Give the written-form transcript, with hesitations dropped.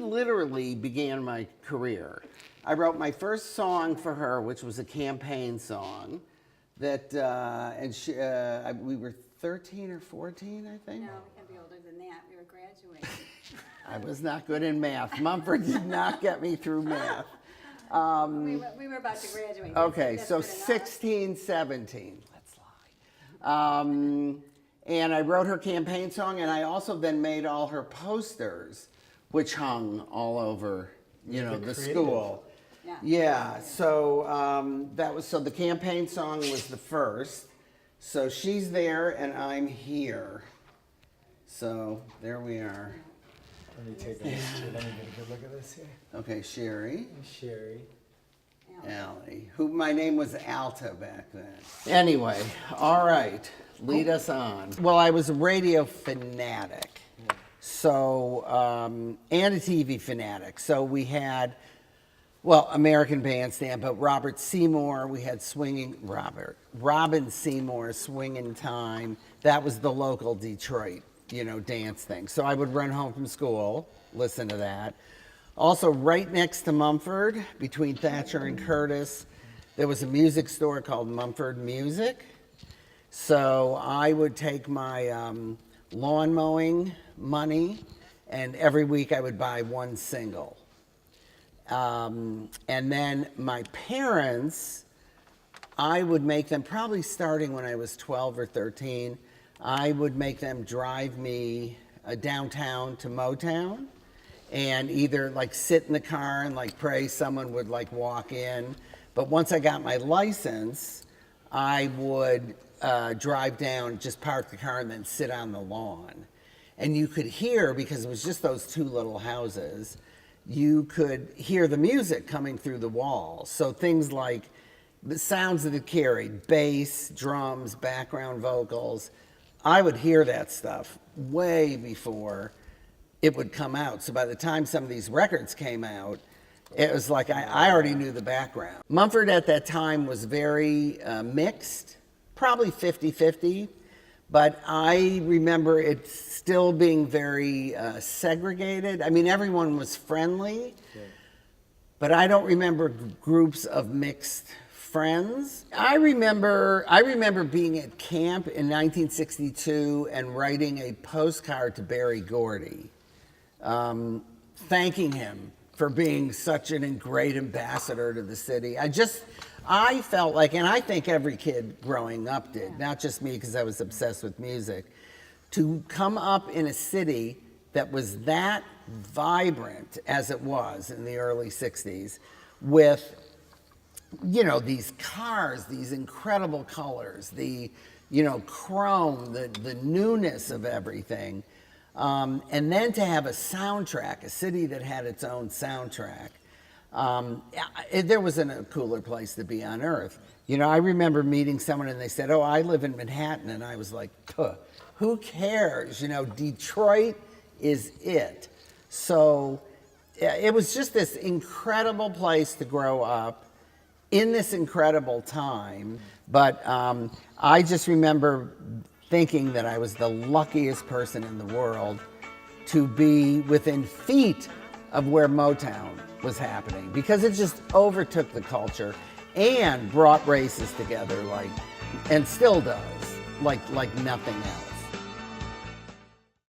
literally began my career. I wrote my first song for her, which was a campaign song. That we were 13 or 14, I think. No, we can be older than that. We were graduating. I was not good in math. Mumford did not get me through math. We were about to graduate. Okay, That's so good enough. 16, 17. Let's lie. And I wrote her campaign song, and I also then made all her posters, which hung all over, the school. Yeah. Yeah. So so the campaign song was the first. So she's there, and I'm here. So there we are. Let me take this. Let me get a good look at this here. Okay, Sherry. Sherry. Allie, who my name was Alta back then. Anyway, all right, lead us on. Well, I was a radio fanatic, so and a TV fanatic. So we had, American Bandstand, but Robert Seymour. We had Robin Seymour, Swingin' Time. That was the local Detroit, dance thing. So I would run home from school, listen to that. Also, right next to Mumford, between Thatcher and Curtis, there was a music store called Mumford Music. So I would take my lawn mowing money, and every week I would buy one single. And then my parents, I would make them, probably starting when I was 12 or 13, I would make them drive me downtown to Motown. And either sit in the car and pray someone would walk in. But once I got my license, I would drive down, just park the car and then sit on the lawn. And you could hear, because it was just those two little houses, you could hear the music coming through the walls. So things like the sounds that it carried, bass, drums, background vocals, I would hear that stuff way before it would come out. So by the time some of these records came out, it was like I already knew the background. Mumford at that time was very mixed, probably 50-50, but I remember it still being very segregated. I mean, everyone was friendly, but I don't remember groups of mixed friends. I remember being at camp in 1962 and writing a postcard to Berry Gordy, thanking him for being such a great ambassador to the city. I felt like, and I think every kid growing up did, not just me because I was obsessed with music, to come up in a city that was that vibrant as it was in the early 60s with, these cars, these incredible colors, the, chrome, the newness of everything. And then to have a soundtrack, a city that had its own soundtrack, there wasn't a cooler place to be on earth. I remember meeting someone and they said, "Oh, I live in Manhattan," and I was like, who cares? Detroit is it. So it was just this incredible place to grow up in this incredible time. But I just remember thinking that I was the luckiest person in the world to be within feet of where Motown was happening, because it just overtook the culture and brought races together and still does, like nothing else.